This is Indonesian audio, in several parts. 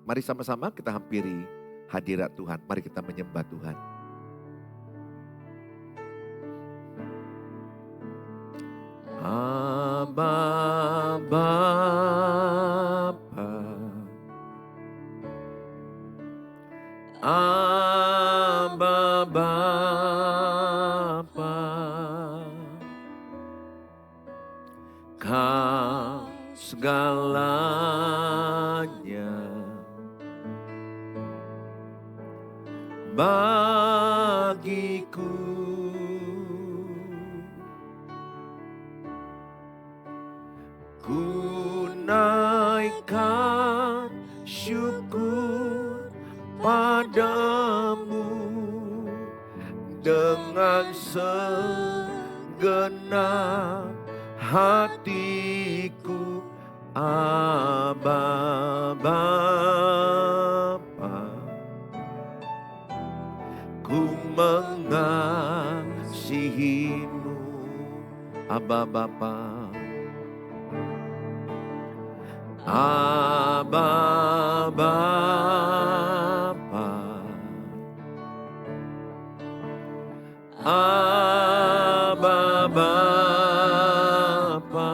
Mari sama-sama kita hampiri hadirat Tuhan. Mari kita menyembah Tuhan. Abba Bapa, Abba Bapa, Kau segalanya bagiku. Ku naikkan syukur padamu dengan segenap hatiku, Abba Bapa. Ku mengasihimu, Abba Bapa. Abba Bapa, Abba Bapa,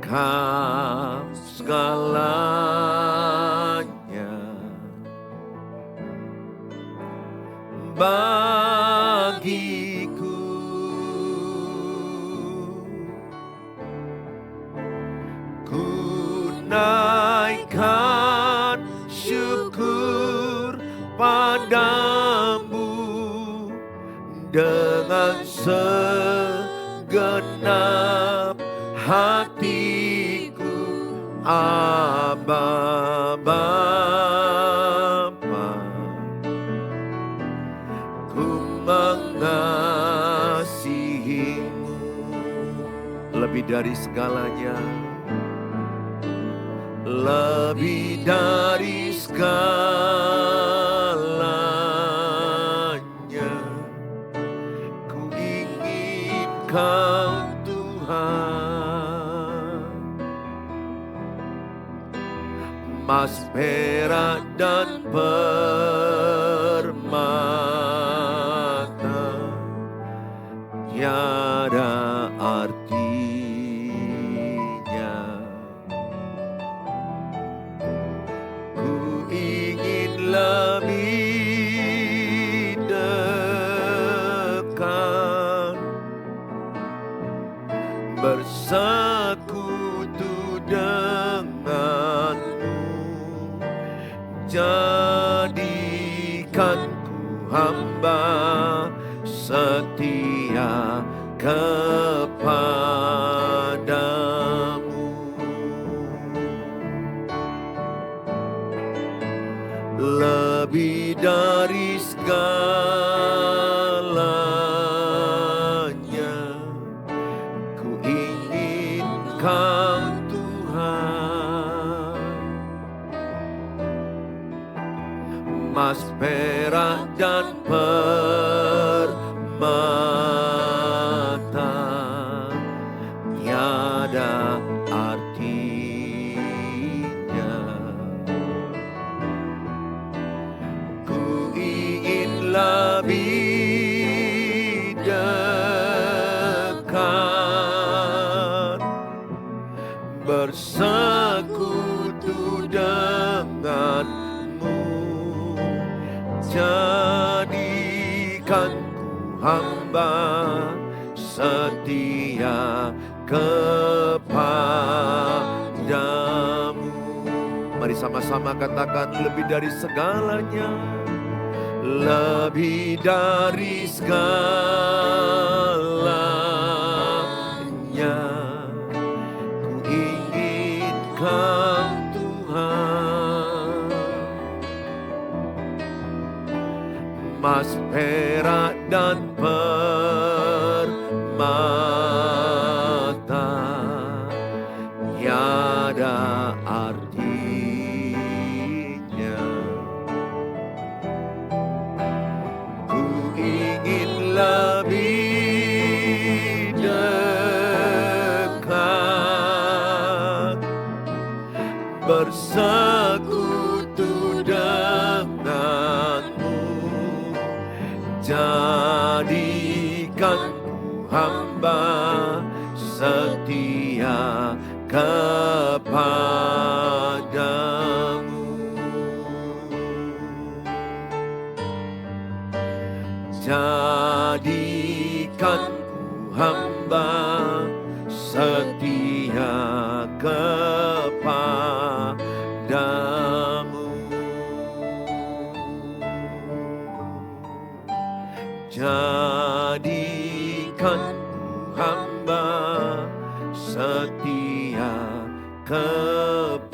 Kau segalanya bagiku. Ku naikkan syukur padamu dengan segenap hatiku, Abba Bapa. Ku mengasihimu lebih dari segalanya, lebih dari segalanya. Ku ingin Kau Tuhan, emas, perak dan permata tiada artinya. Ku ingin lebih dekat bersekutu denganmu. Jadikan ku hamba setia kepadamu. Lebih dari segalanya, ku ingin Kau Tuhan, emas, perak dan permata tiada artinya. Ku ingin lebih dekat bersekutu denganmu. Jadikan ku hamba setia kepadamu. Mari sama-sama katakan, lebih dari segalanya, lebih dari segalanya. Ku ingin Kau Tuhan, emas, perak dan permata tiada artinya. Ku ingin lebih dekat bersekutu denganmu. Jadikan hamba setia kepadamu. Jadikan hamba setia kepadamu. Jadikan hamba setia kepadamu.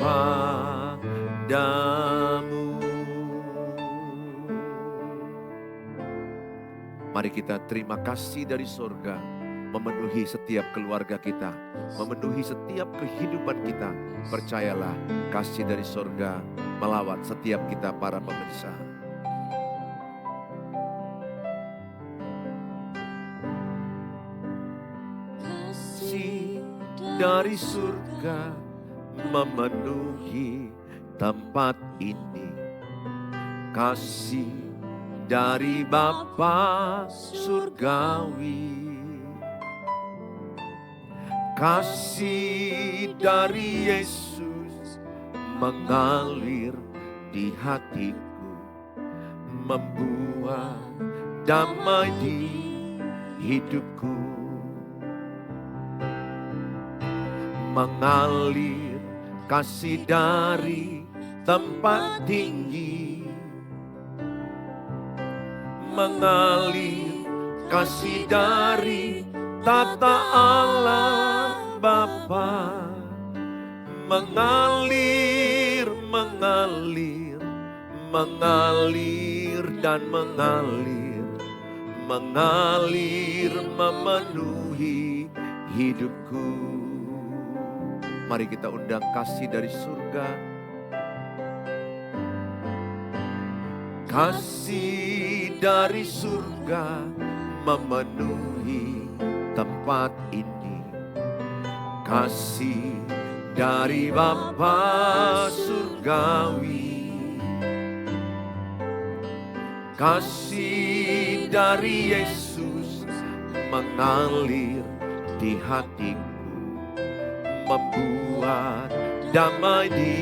Mari kita terima kasih dari surga, memenuhi setiap keluarga kita, memenuhi setiap kehidupan kita. Percayalah, kasih dari surga melawat setiap kita para pemirsa. Kasih dari surga memenuhi tempat ini. Kasih dari Bapa surgawi, kasih dari Yesus mengalir di hatiku, membuat damai di hidupku. Mengalir kasih dari tempat tinggi, mengalir kasih dari tata Allah Bapa. Mengalir, mengalir, mengalir dan mengalir, mengalir memenuhi hidupku. Mari kita undang kasih dari surga. Kasih dari surga memenuhi tempat ini. Kasih dari Bapa surgawi, kasih dari Yesus mengalir di hatiku, membuat damai di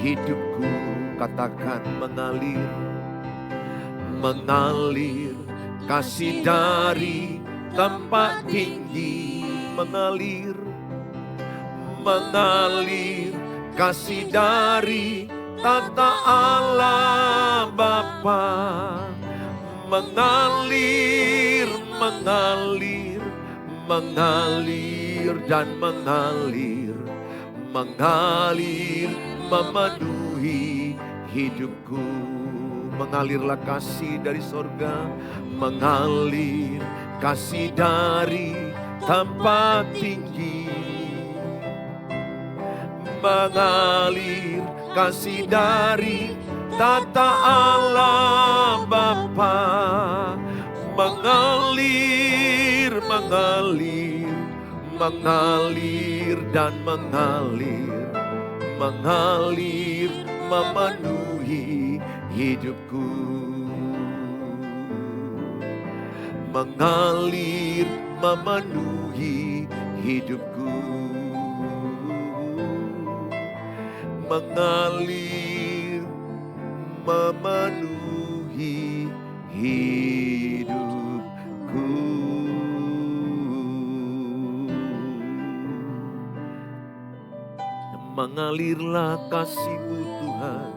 hidupku. Katakan mengalir, mengalir kasih dari tempat tinggi, mengalir, mengalir kasih dari tata Allah Bapa. Mengalir, mengalir, mengalir dan mengalir, mengalir memenuhi hidupku. Mengalirlah kasih dari sorga, mengalir kasih dari tempat tinggi, mengalir kasih dari tata Allah Bapa. Mengalir, mengalir, mengalir dan mengalir, mengalir memenuhi hidupku. Mengalir memenuhi hidupku. Mengalir memenuhi hidupku. Mengalirlah kasih-Mu Tuhan,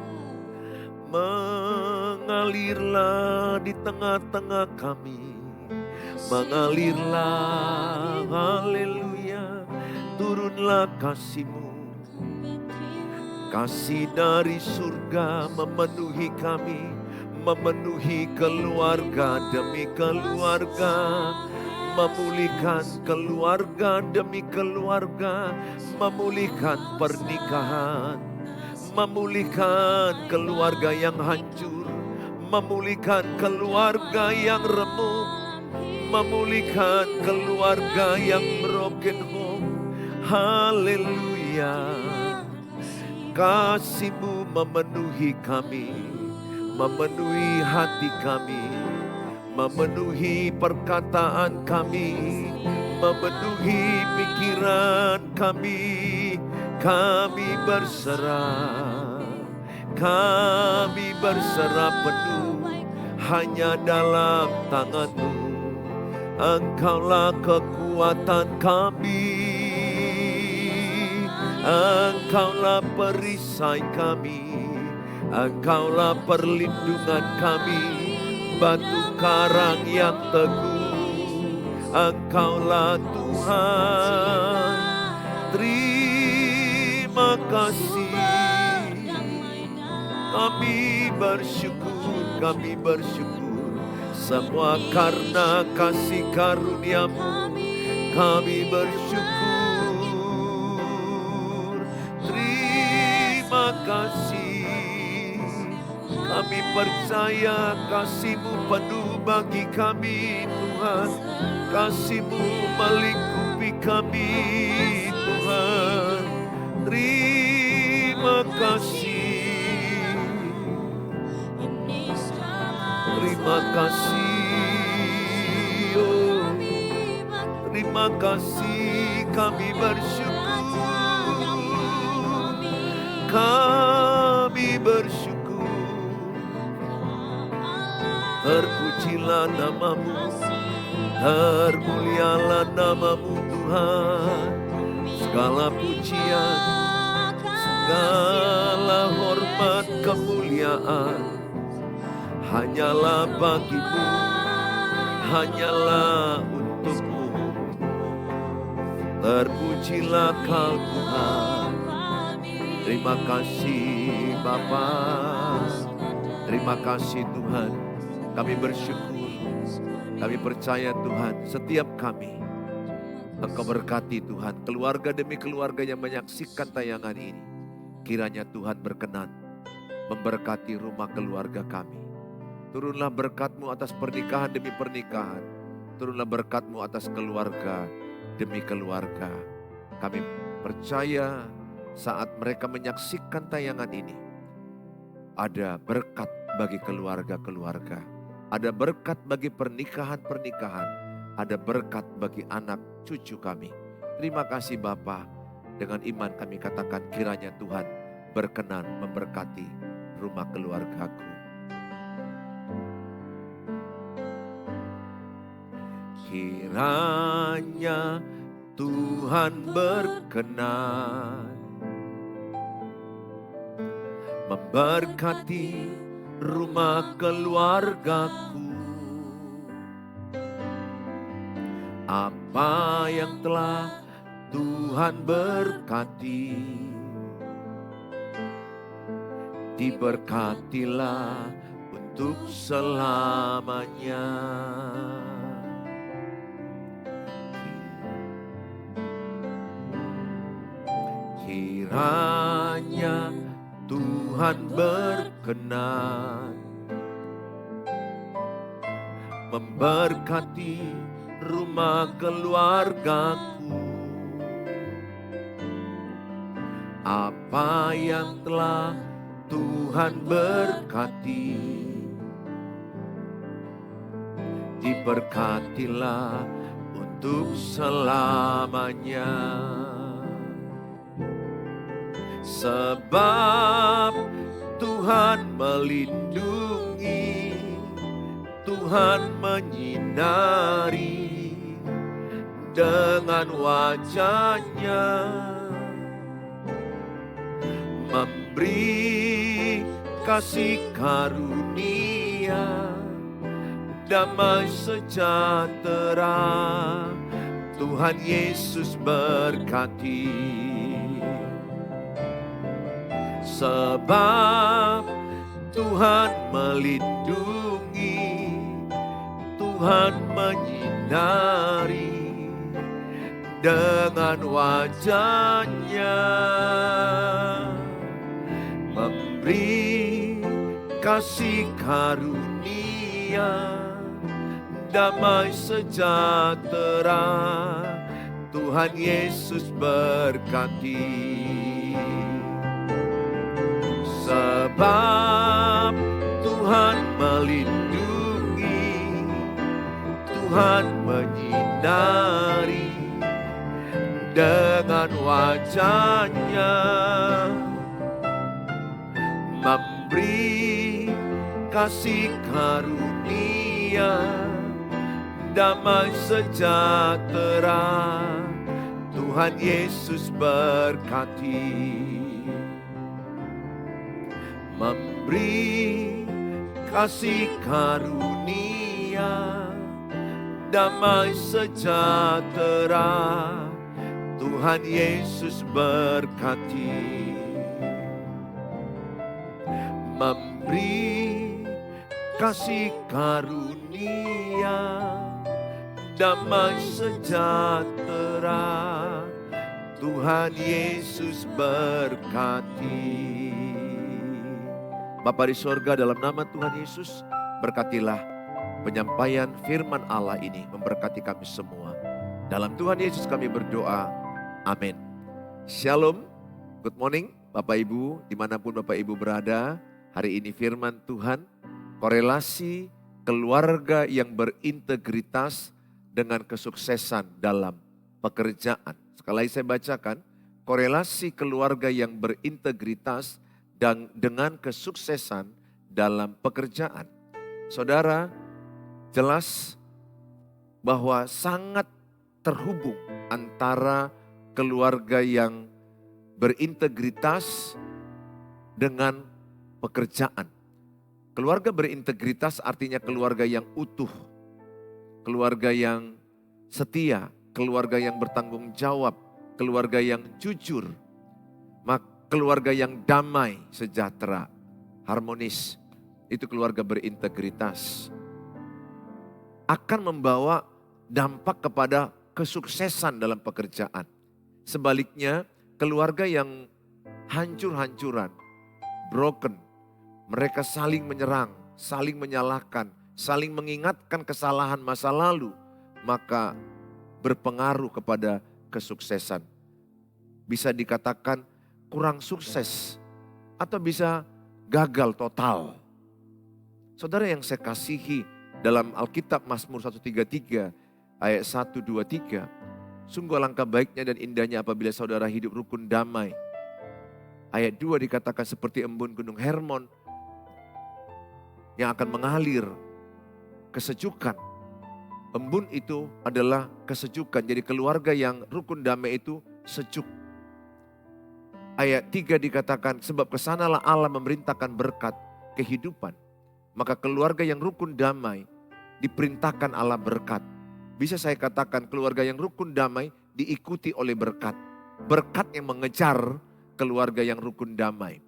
mengalirlah di tengah-tengah kami. Mengalirlah, haleluya, turunlah kasih-Mu. Kasih dari surga memenuhi kami, memenuhi keluarga demi keluarga, memulihkan keluarga demi keluarga, memulihkan pernikahan, memulihkan keluarga yang hancur, memulihkan keluarga yang remuk, memulihkan keluarga yang broken home. Haleluya. Kasih-Mu memenuhi kami, memenuhi hati kami, memenuhi perkataan kami, memenuhi pikiran kami. Kami berserah penuh hanya dalam tangan-Mu. Engkaulah kekuatan kami, Engkaulah perisai kami, Engkaulah perlindungan kami, batu karang yang teguh, Engkaulah Tuhan. Terima kasih, kami bersyukur, semua karena kasih karunia-Mu. Kami bersyukur, terima kasih. Kami percaya kasih-Mu penuh bagi kami, Tuhan. Kasih-Mu melingkupi kami, Tuhan. Terima kasih, terima kasih, oh, terima kasih. Kami bersyukur, kami bersyukur. Terpujilah nama-Mu, termulialah nama-Mu, Tuhan. Segala pujian, segala hormat, kemuliaan hanyalah bagi-Mu, hanyalah untuk-Mu. Terpujilah Kau, Tuhan. Terima kasih Bapa, terima kasih Tuhan. Kami bersyukur, kami percaya Tuhan, setiap kami Engkau berkati Tuhan, keluarga demi keluarga yang menyaksikan tayangan ini. Kiranya Tuhan berkenan memberkati rumah keluarga kami. Turunlah berkat-Mu atas pernikahan demi pernikahan. Turunlah berkat-Mu atas keluarga demi keluarga. Kami percaya saat mereka menyaksikan tayangan ini, ada berkat bagi keluarga-keluarga. Ada berkat bagi pernikahan-pernikahan. Ada berkat bagi anak cucu kami. Terima kasih Bapa. Dengan iman kami katakan kiranya Tuhan berkenan memberkati rumah keluargaku. Kiranya Tuhan berkenan memberkati rumah keluargaku. Apa yang telah Tuhan berkati, diberkatilah untuk selamanya. Kiranya Tuhan berkenan memberkati rumah keluargaku. Apa yang telah Tuhan berkati, diberkatilah untuk selamanya. Sebab Tuhan melindungi, Tuhan menyinari dengan wajah-Nya, memberi kasih karunia, damai sejahtera. Tuhan Yesus berkati. Sebab Tuhan melindungi, Tuhan menyinari dengan wajah-Nya, memberi kasih karunia, damai sejahtera. Tuhan Yesus berkati. Sebab Tuhan melindungi, Tuhan menyinari dengan wajah-Nya, memberi kasih karunia, damai sejahtera. Tuhan Yesus berkati, memberi kasih karunia, damai sejahtera. Tuhan Yesus berkati, memberi kasih karunia, damai sejahtera. Tuhan Yesus berkati. Bapa di sorga, dalam nama Tuhan Yesus, berkatilah penyampaian firman Allah ini, memberkati kami semua. Dalam Tuhan Yesus kami berdoa, amin. Shalom, good morning Bapak Ibu, dimanapun Bapak Ibu berada. Hari ini firman Tuhan, korelasi keluarga yang berintegritas dengan kesuksesan dalam pekerjaan. Sekali lagi saya bacakan, korelasi keluarga yang berintegritas dan dengan kesuksesan dalam pekerjaan. Saudara, jelas bahwa sangat terhubung antara keluarga yang berintegritas dengan pekerjaan. Keluarga berintegritas artinya keluarga yang utuh, keluarga yang setia, keluarga yang bertanggung jawab, keluarga yang jujur, keluarga yang damai, sejahtera, harmonis. Itu keluarga berintegritas. Akan membawa dampak kepada kesuksesan dalam pekerjaan. Sebaliknya, keluarga yang hancur-hancuran, broken, mereka saling menyerang, saling menyalahkan, saling mengingatkan kesalahan masa lalu, maka berpengaruh kepada kesuksesan. Bisa dikatakan kurang sukses atau bisa gagal total. Saudara yang saya kasihi, dalam Alkitab Mazmur 133 ayat 1, 2, 3. Sungguh alangkah baiknya dan indahnya apabila saudara hidup rukun damai. Ayat 2 dikatakan seperti embun gunung Hermon yang akan mengalir kesejukan. Embun itu adalah kesejukan. Jadi keluarga yang rukun damai itu sejuk. Ayat 3 dikatakan sebab kesanalah Allah memerintahkan berkat kehidupan. Maka keluarga yang rukun damai diperintahkan Allah berkat. Bisa saya katakan keluarga yang rukun damai diikuti oleh berkat. Berkat yang mengejar keluarga yang rukun damai.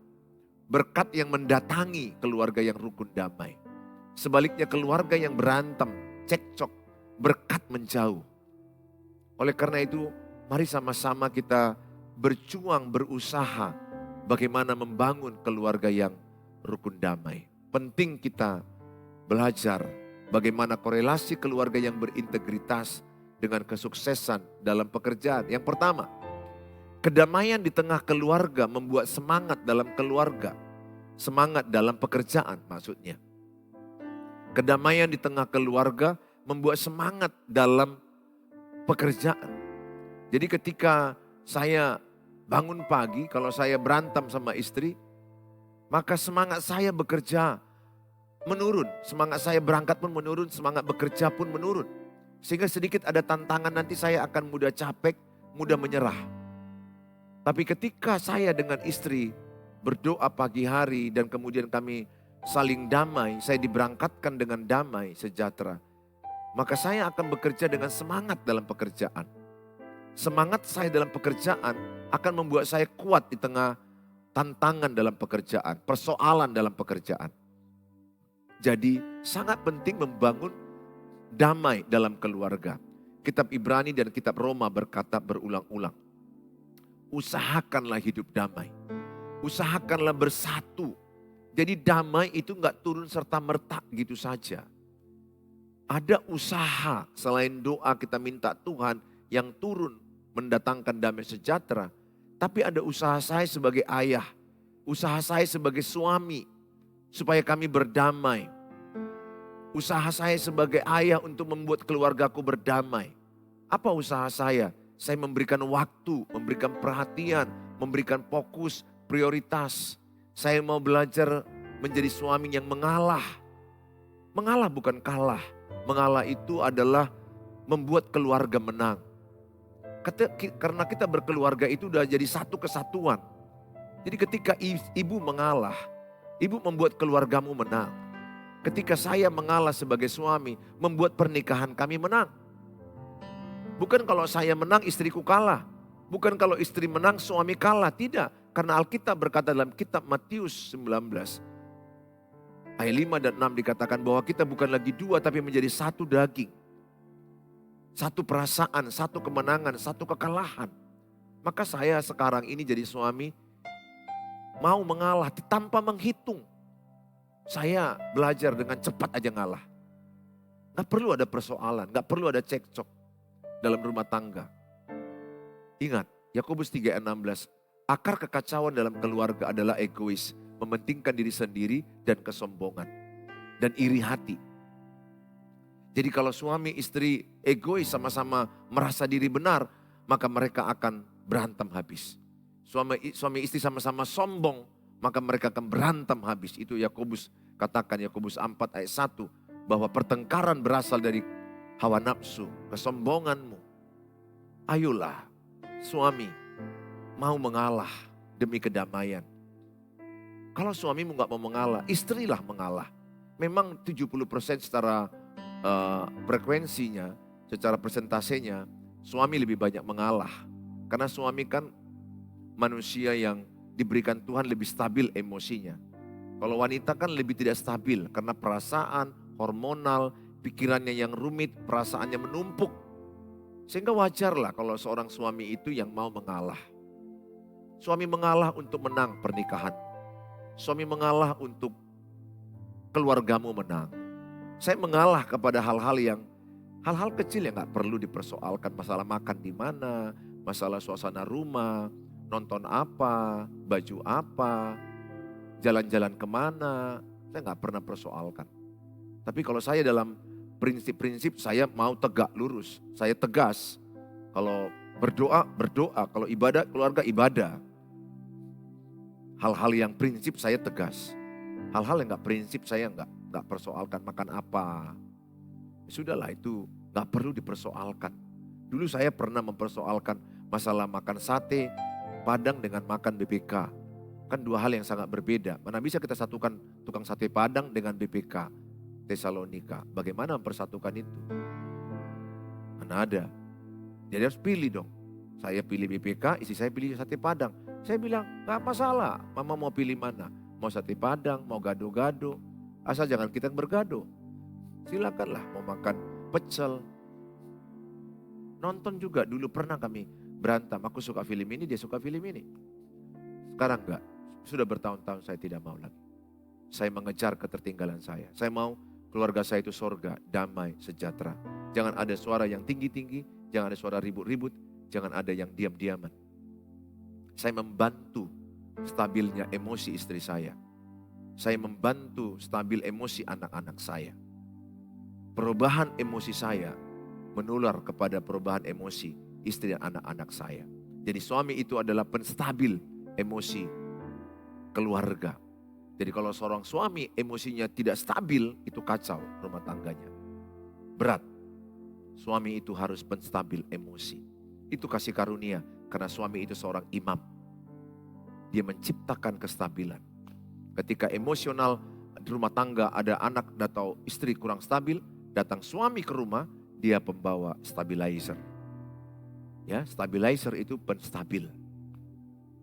Berkat yang mendatangi keluarga yang rukun damai. Sebaliknya keluarga yang berantem, cekcok, berkat menjauh. Oleh karena itu, mari sama-sama kita berjuang, berusaha bagaimana membangun keluarga yang rukun damai. Penting kita belajar bagaimana korelasi keluarga yang berintegritas dengan kesuksesan dalam pekerjaan. Yang pertama, kedamaian di tengah keluarga membuat semangat dalam keluarga. Semangat dalam pekerjaan maksudnya. Kedamaian di tengah keluarga membuat semangat dalam pekerjaan. Jadi ketika saya bangun pagi, kalau saya berantem sama istri, maka semangat saya bekerja menurun. Semangat saya berangkat pun menurun, semangat bekerja pun menurun. Sehingga sedikit ada tantangan nanti saya akan mudah capek, mudah menyerah. Tapi ketika saya dengan istri berdoa pagi hari dan kemudian kami saling damai, saya diberangkatkan dengan damai, sejahtera. Maka saya akan bekerja dengan semangat dalam pekerjaan. Semangat saya dalam pekerjaan akan membuat saya kuat di tengah tantangan dalam pekerjaan, persoalan dalam pekerjaan. Jadi sangat penting membangun damai dalam keluarga. Kitab Ibrani dan kitab Roma berkata berulang-ulang. Usahakanlah hidup damai. Usahakanlah bersatu. Jadi damai itu gak turun serta-merta gitu saja. Ada usaha selain doa kita minta Tuhan yang turun mendatangkan damai sejahtera. Tapi ada usaha saya sebagai ayah. Usaha saya sebagai suami supaya kami berdamai. Usaha saya sebagai ayah untuk membuat keluargaku berdamai. Apa usaha saya? Saya memberikan waktu, memberikan perhatian, memberikan fokus, prioritas. Saya mau belajar menjadi suami yang mengalah. Mengalah bukan kalah. Mengalah itu adalah membuat keluarga menang. Karena kita berkeluarga itu udah jadi satu kesatuan. Jadi ketika ibu mengalah, ibu membuat keluargamu menang. Ketika saya mengalah sebagai suami, membuat pernikahan kami menang. Bukan kalau saya menang istriku kalah. Bukan kalau istri menang suami kalah. Tidak. Karena Alkitab berkata dalam kitab Matius 19. Ayat 5 dan 6 dikatakan bahwa kita bukan lagi dua tapi menjadi satu daging. Satu perasaan, satu kemenangan, satu kekalahan. Maka saya sekarang ini jadi suami mau mengalah tanpa menghitung. Saya belajar dengan cepat aja ngalah. Gak perlu ada persoalan, gak perlu ada cekcok dalam rumah tangga. Ingat, Yakobus 3:16, akar kekacauan dalam keluarga adalah egois, mementingkan diri sendiri dan kesombongan, dan iri hati. Jadi kalau suami istri egois sama-sama merasa diri benar, maka mereka akan berantem habis. Suami istri sama-sama sombong, maka mereka akan berantem habis. Itu Yakobus katakan, Yakobus 4 ayat 1, bahwa pertengkaran berasal dari hawa nafsu, kesombonganmu. Ayolah suami mau mengalah demi kedamaian. Kalau suamimu gak mau mengalah, istrilah mengalah. Memang 70% secara frekuensinya, secara persentasenya, suami lebih banyak mengalah. Karena suami kan manusia yang diberikan Tuhan lebih stabil emosinya. Kalau wanita kan lebih tidak stabil karena perasaan, hormonal, pikirannya yang rumit, perasaannya menumpuk. Sehingga wajarlah kalau seorang suami itu yang mau mengalah. Suami mengalah untuk menang pernikahan. Suami mengalah untuk keluargamu menang. Saya mengalah kepada hal-hal kecil yang gak perlu dipersoalkan. Masalah makan di mana, masalah suasana rumah, nonton apa, baju apa, jalan-jalan kemana. Saya gak pernah persoalkan. Tapi kalau saya dalam prinsip-prinsip saya mau tegak lurus. Saya tegas. Kalau berdoa, berdoa. Kalau ibadah, keluarga ibadah. Hal-hal yang prinsip saya tegas. Hal-hal yang gak prinsip saya gak persoalkan. Makan apa. Sudahlah itu gak perlu dipersoalkan. Dulu saya pernah mempersoalkan masalah makan sate Padang dengan makan BPK. Kan dua hal yang sangat berbeda. Mana bisa kita satukan tukang sate Padang dengan BPK Tesalonika. Bagaimana mempersatukan itu? Mana ada. Jadi harus pilih dong. Saya pilih BPK, istri saya pilih sate Padang. Saya bilang, gak masalah. Mama mau pilih mana? Mau sate Padang, mau gado-gado. Asal jangan kita bergado. Silakanlah mau makan pecel. Nonton juga, dulu pernah kami berantem. Aku suka film ini, dia suka film ini. Sekarang enggak. Sudah bertahun-tahun saya tidak mau lagi. Saya mengejar ketertinggalan saya. Saya mau keluarga saya itu surga, damai, sejahtera. Jangan ada suara yang tinggi-tinggi, jangan ada suara ribut-ribut, jangan ada yang diam-diaman. Saya membantu stabilnya emosi istri saya. Saya membantu stabil emosi anak-anak saya. Perubahan emosi saya menular kepada perubahan emosi istri dan anak-anak saya. Jadi suami itu adalah penstabil emosi keluarga. Jadi kalau seorang suami emosinya tidak stabil, itu kacau rumah tangganya. Berat. Suami itu harus penstabil emosi. Itu kasih karunia karena suami itu seorang imam. Dia menciptakan kestabilan. Ketika emosional di rumah tangga ada anak atau istri kurang stabil, datang suami ke rumah, dia pembawa stabilizer. Ya, stabilizer itu penstabil.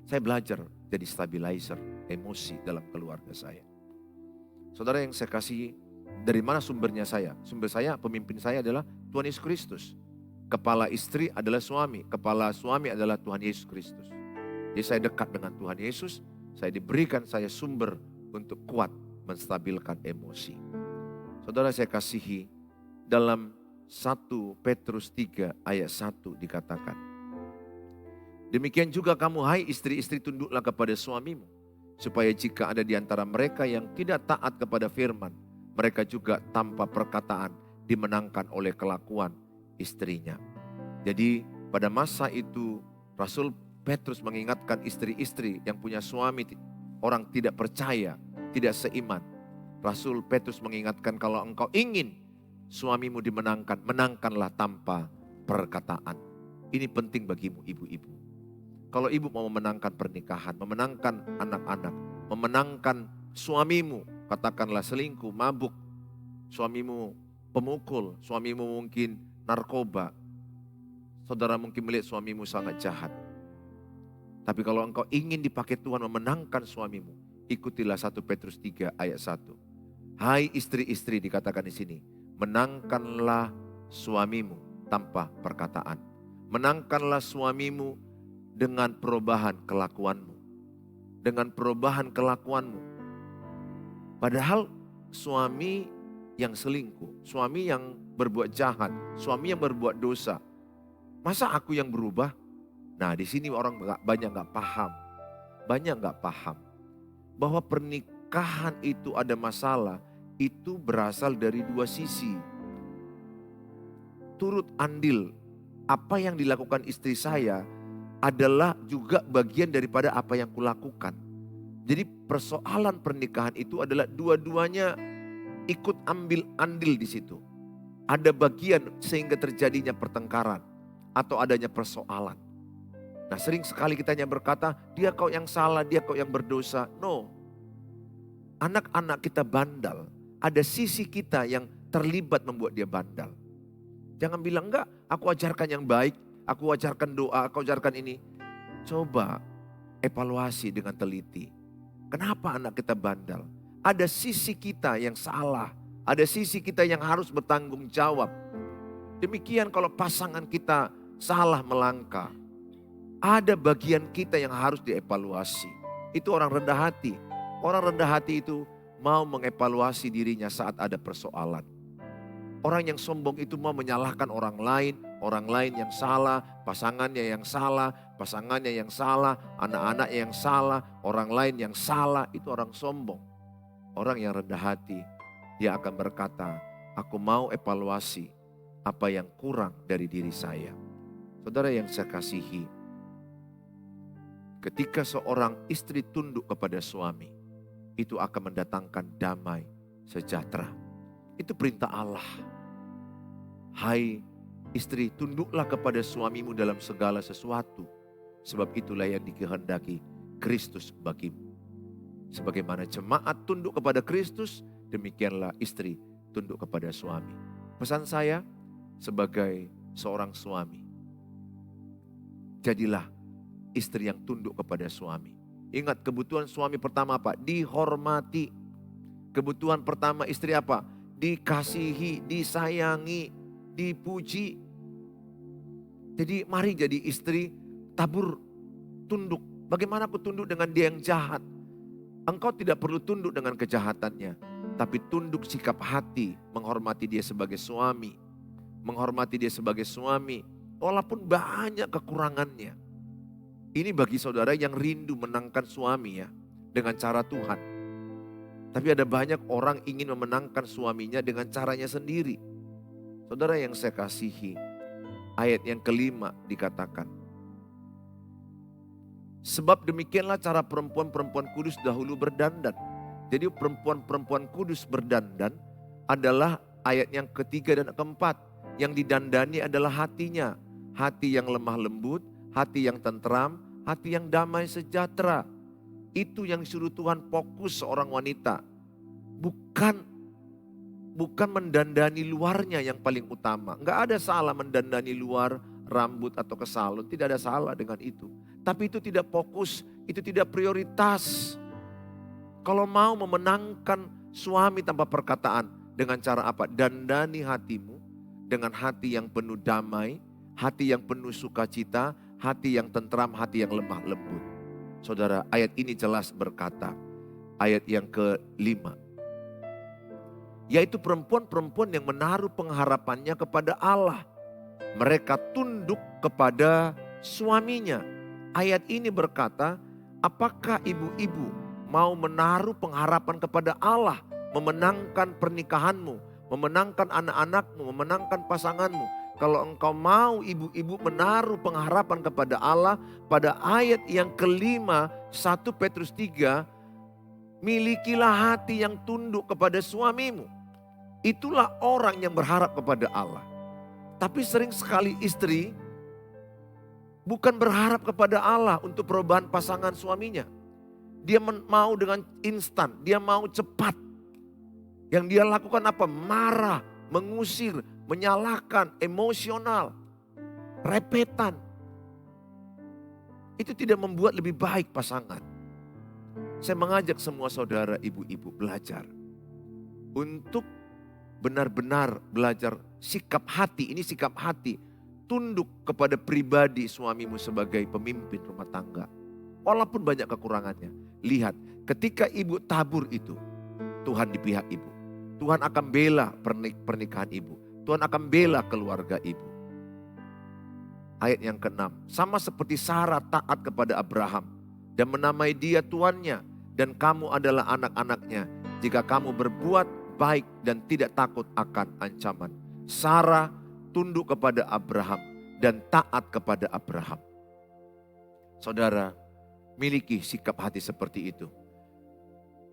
Saya belajar jadi stabilizer emosi dalam keluarga saya. Saudara yang saya kasih, dari mana sumbernya saya? Sumber saya, pemimpin saya adalah Tuhan Yesus Kristus. Kepala istri adalah suami, kepala suami adalah Tuhan Yesus Kristus. Jadi saya dekat dengan Tuhan Yesus, saya diberikan saya sumber untuk kuat menstabilkan emosi. Saudara saya kasihi, dalam 1 Petrus 3 ayat 1 dikatakan, demikian juga kamu hai istri-istri tunduklah kepada suamimu supaya jika ada di antara mereka yang tidak taat kepada firman, mereka juga tanpa perkataan dimenangkan oleh kelakuan istrinya. Jadi pada masa itu Rasul Petrus mengingatkan istri-istri yang punya suami orang tidak percaya, tidak seiman. Rasul Petrus mengingatkan, kalau engkau ingin suamimu dimenangkan, menangkanlah tanpa perkataan. Ini penting bagimu ibu-ibu. Kalau ibu mau memenangkan pernikahan, memenangkan anak-anak, memenangkan suamimu, katakanlah selingkuh, mabuk, suamimu pemukul, suamimu mungkin narkoba, saudara mungkin melihat suamimu sangat jahat. Tapi kalau engkau ingin dipakai Tuhan memenangkan suamimu, ikutilah 1 Petrus 3 ayat 1. Hai istri-istri, dikatakan di sini, menangkanlah suamimu tanpa perkataan. Menangkanlah suamimu dengan perubahan kelakuanmu. Dengan perubahan kelakuanmu. Padahal suami yang selingkuh, suami yang berbuat jahat, suami yang berbuat dosa, masa aku yang berubah? Nah, di sini orang banyak nggak paham. Banyak nggak paham bahwa pernikahan itu ada masalah, itu berasal dari dua sisi. Turut andil apa yang dilakukan istri saya adalah juga bagian daripada apa yang kulakukan. Jadi persoalan pernikahan itu adalah dua-duanya ikut ambil andil di situ. Ada bagian sehingga terjadinya pertengkaran atau adanya persoalan. Nah, sering sekali kita hanya berkata, dia kau yang salah, dia kau yang berdosa. No. Anak-anak kita bandal. Ada sisi kita yang terlibat membuat dia bandal. Jangan bilang, enggak, aku ajarkan yang baik, aku ajarkan doa, aku ajarkan ini. Coba evaluasi dengan teliti. Kenapa anak kita bandal? Ada sisi kita yang salah. Ada sisi kita yang harus bertanggung jawab. Demikian kalau pasangan kita salah melangkah. Ada bagian kita yang harus dievaluasi. Itu orang rendah hati. Orang rendah hati itu mau mengevaluasi dirinya saat ada persoalan. Orang yang sombong itu mau menyalahkan orang lain yang salah, pasangannya yang salah, anak-anaknya yang salah, orang lain yang salah. Itu orang sombong. Orang yang rendah hati, dia akan berkata, aku mau evaluasi apa yang kurang dari diri saya. Saudara yang saya kasihi, ketika seorang istri tunduk kepada suami, itu akan mendatangkan damai sejahtera. Itu perintah Allah. Hai istri, tunduklah kepada suamimu dalam segala sesuatu. Sebab itulah yang dikehendaki Kristus bagimu. Sebagaimana jemaat tunduk kepada Kristus, demikianlah istri tunduk kepada suami. Pesan saya sebagai seorang suami, jadilah istri yang tunduk kepada suami. Ingat, kebutuhan suami pertama apa? Dihormati. Kebutuhan pertama istri apa? Dikasihi, disayangi, dipuji. Jadi mari jadi istri tabur tunduk. Bagaimana aku tunduk dengan dia yang jahat? Engkau tidak perlu tunduk dengan kejahatannya, tapi tunduk sikap hati, menghormati dia sebagai suami. Menghormati dia sebagai suami, walaupun banyak kekurangannya. Ini bagi saudara yang rindu menangkan suami ya, dengan cara Tuhan. Tapi ada banyak orang ingin memenangkan suaminya dengan caranya sendiri. Saudara yang saya kasihi, ayat yang kelima dikatakan, sebab demikianlah cara perempuan-perempuan kudus dahulu berdandan. Jadi perempuan-perempuan kudus berdandan adalah ayat yang ketiga dan keempat. Yang didandani adalah hatinya. Hati yang lemah lembut, hati yang tentram, hati yang damai sejahtera. Itu yang suruh Tuhan fokus seorang wanita. Bukan mendandani luarnya yang paling utama. Enggak ada salah mendandani luar, rambut atau ke salon. Tidak ada salah dengan itu. Tapi itu tidak fokus, itu tidak prioritas. Kalau mau memenangkan suami tanpa perkataan, dengan cara apa? Dandani hatimu dengan hati yang penuh damai, hati yang penuh sukacita, hati yang tentram, hati yang lemah lembut. Saudara, ayat ini jelas berkata, ayat yang kelima, yaitu perempuan-perempuan yang menaruh pengharapannya kepada Allah. Mereka tunduk kepada suaminya. Ayat ini berkata, apakah ibu-ibu mau menaruh pengharapan kepada Allah, memenangkan pernikahanmu, memenangkan anak-anakmu, memenangkan pasanganmu. Kalau engkau mau ibu-ibu menaruh pengharapan kepada Allah, pada ayat yang kelima 1 Petrus 3, milikilah hati yang tunduk kepada suamimu. Itulah orang yang berharap kepada Allah. Tapi sering sekali istri bukan berharap kepada Allah untuk perubahan pasangan suaminya. Dia mau dengan instan, dia mau cepat. Yang dia lakukan apa? Marah, mengusir, menyalahkan, emosional, repetan. Itu tidak membuat lebih baik pasangan. Saya mengajak semua saudara ibu-ibu belajar untuk benar-benar belajar sikap hati. Ini sikap hati, tunduk kepada pribadi suamimu sebagai pemimpin rumah tangga. Walaupun banyak kekurangannya. Lihat, ketika ibu tabur itu, Tuhan di pihak ibu. Tuhan akan bela pernikahan ibu. Tuhan akan bela keluarga ibu. Ayat yang ke-6. Sama seperti Sarah taat kepada Abraham dan menamai dia tuannya. Dan kamu adalah anak-anaknya jika kamu berbuat baik dan tidak takut akan ancaman. Sarah tunduk kepada Abraham dan taat kepada Abraham. Saudara, miliki sikap hati seperti itu.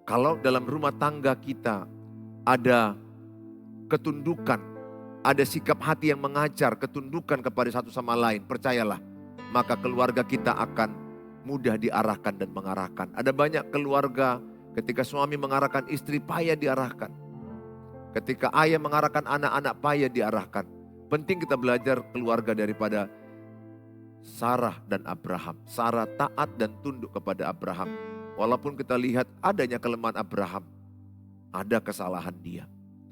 Kalau dalam rumah tangga kita ada ketundukan, ada sikap hati yang mengajar ketundukan kepada satu sama lain, percayalah, maka keluarga kita akan mudah diarahkan dan mengarahkan. Ada banyak keluarga ketika suami mengarahkan istri payah diarahkan. Ketika ayah mengarahkan anak-anak payah diarahkan. Penting kita belajar keluarga daripada Sarah dan Abraham. Sarah taat dan tunduk kepada Abraham. Walaupun kita lihat adanya kelemahan Abraham, ada kesalahan dia.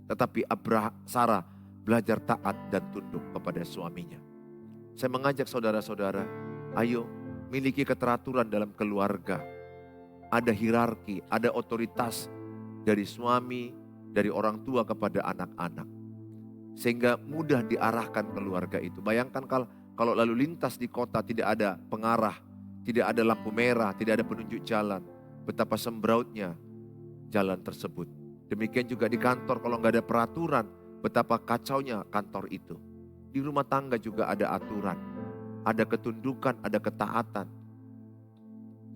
Tetapi Sarah belajar taat dan tunduk kepada suaminya. Saya mengajak saudara-saudara, ayo miliki keteraturan dalam keluarga. Ada hierarki, ada otoritas dari suami, dari orang tua kepada anak-anak. Sehingga mudah diarahkan keluarga itu. Bayangkan kalau lalu lintas di kota tidak ada pengarah, tidak ada lampu merah, tidak ada penunjuk jalan. Betapa sembrautnya jalan tersebut. Demikian juga di kantor kalau nggak ada peraturan, betapa kacaunya kantor itu. Di rumah tangga juga ada aturan, ada ketundukan, ada ketaatan.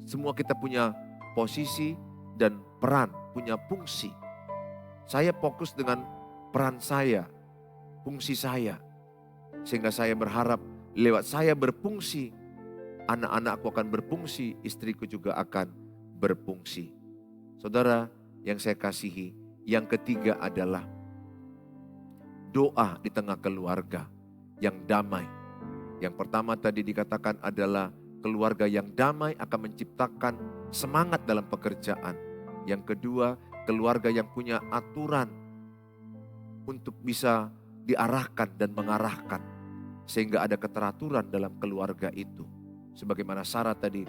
Semua kita punya posisi dan peran, punya fungsi. Saya fokus dengan peran saya, fungsi saya. Sehingga saya berharap lewat saya berfungsi, anak-anakku akan berfungsi, istriku juga akan berfungsi. Saudara yang saya kasihi, yang ketiga adalah doa di tengah keluarga yang damai. Yang pertama tadi dikatakan adalah keluarga yang damai akan menciptakan semangat dalam pekerjaan. Yang kedua, keluarga yang punya aturan untuk bisa diarahkan dan mengarahkan. Sehingga ada keteraturan dalam keluarga itu. Sebagaimana Sarah tadi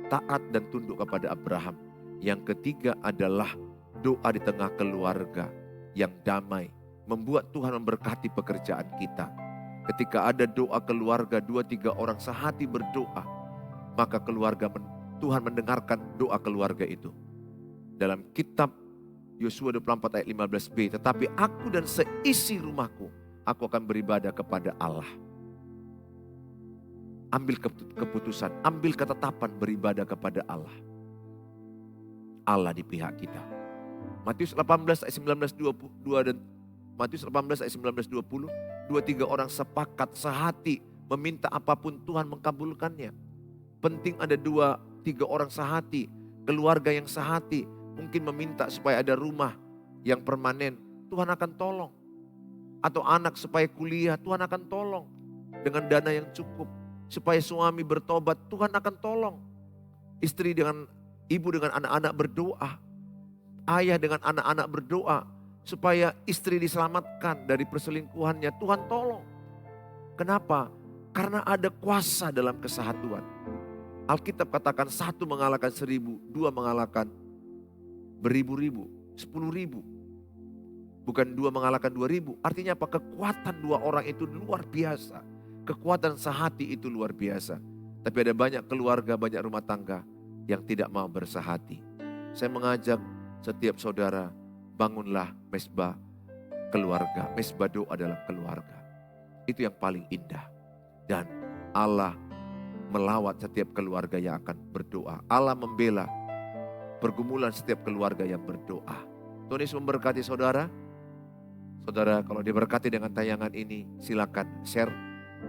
taat dan tunduk kepada Abraham. Yang ketiga adalah doa di tengah keluarga yang damai. Membuat Tuhan memberkati pekerjaan kita. Ketika ada doa keluarga, 2-3 orang sehati berdoa, maka Tuhan mendengarkan doa keluarga itu. Dalam kitab Yosua 24 ayat 15b, tetapi aku dan seisi rumahku, aku akan beribadah kepada Allah. Ambil keputusan, ambil ketetapan beribadah kepada Allah. Allah di pihak kita. Matius 18 ayat 19-22 dan Matius 18 ayat 19-20, 2-3 orang sepakat sehati meminta apapun Tuhan mengabulkannya. Penting ada 2-3 orang sehati, keluarga yang sehati, mungkin meminta supaya ada rumah yang permanen, Tuhan akan tolong. Atau anak supaya kuliah, Tuhan akan tolong. Dengan dana yang cukup, supaya suami bertobat, Tuhan akan tolong. Istri dengan ibu dengan anak-anak berdoa, ayah dengan anak-anak berdoa, supaya istri diselamatkan dari perselingkuhannya, Tuhan tolong. Kenapa? Karena ada kuasa dalam kesatuan. Alkitab katakan 1 mengalahkan 1000, 2 mengalahkan beribu-ribu, 10.000. Bukan 2 mengalahkan 2000. Artinya apa? Kekuatan 2 orang itu luar biasa. Kekuatan sehati itu luar biasa. Tapi ada banyak keluarga, banyak rumah tangga yang tidak mau bersehati. saya mengajak setiap saudara, bangunlah mesbah keluarga. Mesbah doa dalam keluarga. Itu yang paling indah. Dan Allah melawat setiap keluarga yang akan berdoa. Allah membela pergumulan setiap keluarga yang berdoa. Tuhan Yesus memberkati saudara. Saudara kalau diberkati dengan tayangan ini, silakan share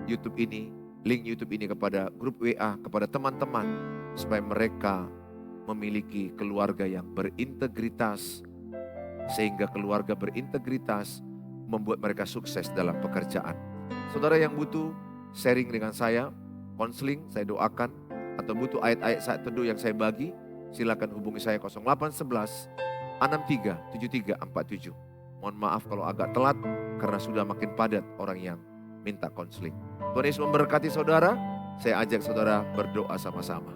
YouTube ini, link YouTube ini kepada grup WA, kepada teman-teman, supaya mereka memiliki keluarga yang berintegritas, sehingga keluarga berintegritas membuat mereka sukses dalam pekerjaan. Saudara yang butuh sharing dengan saya, konseling, saya doakan, atau butuh ayat-ayat saat teduh yang saya bagi, silakan hubungi saya 0811 63 73 47. Mohon maaf kalau agak telat karena sudah makin padat orang yang minta konseling. Tuhan Yesus memberkati saudara. Saya ajak saudara berdoa sama-sama.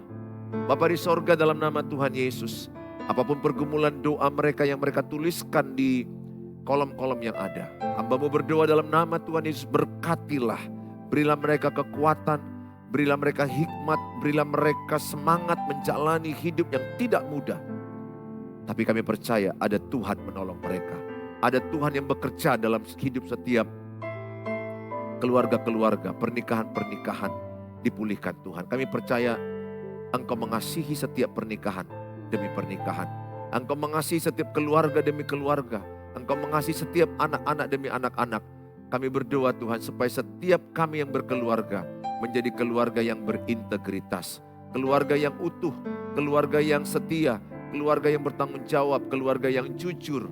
Bapa di sorga, dalam nama Tuhan Yesus, apapun pergumulan doa mereka yang mereka tuliskan di kolom-kolom yang ada, hamba-Mu berdoa dalam nama Tuhan Yesus, berkatilah. Berilah mereka kekuatan, berilah mereka hikmat, berilah mereka semangat menjalani hidup yang tidak mudah. Tapi kami percaya ada Tuhan menolong mereka. Ada Tuhan yang bekerja dalam hidup setiap keluarga-keluarga, pernikahan-pernikahan dipulihkan Tuhan. Kami percaya Engkau mengasihi setiap pernikahan demi pernikahan. Engkau mengasihi setiap keluarga demi keluarga. Engkau mengasihi setiap anak-anak demi anak-anak. Kami berdoa Tuhan supaya setiap kami yang berkeluarga menjadi keluarga yang berintegritas. Keluarga yang utuh, keluarga yang setia, keluarga yang bertanggung jawab, keluarga yang jujur.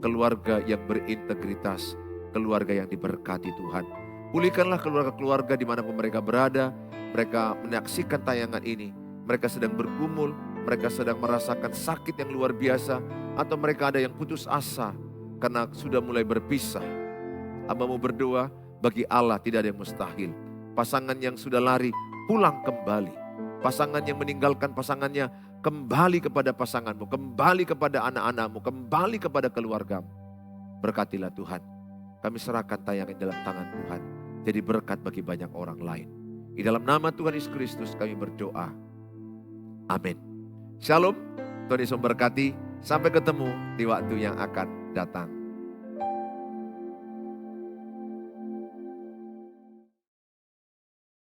Keluarga yang berintegritas, keluarga yang diberkati Tuhan. Pulihkanlah keluarga-keluarga dimanapun mereka berada. Mereka menyaksikan tayangan ini, mereka sedang bergumul, mereka sedang merasakan sakit yang luar biasa, atau mereka ada yang putus asa karena sudah mulai berpisah. Hamba-Mu berdoa, bagi Allah tidak ada yang mustahil. Pasangan yang sudah lari, pulang kembali. Pasangan yang meninggalkan pasangannya, kembali kepada pasangan-Mu, kembali kepada anak-anak-Mu, kembali kepada keluarga-Mu. Berkatilah Tuhan. Kami serahkan tayangan dalam tangan Tuhan. Jadi berkat bagi banyak orang lain. Di dalam nama Tuhan Yesus Kristus kami berdoa. Amin. Shalom. Tuhan Yesus memberkati. Sampai ketemu di waktu yang akan datang.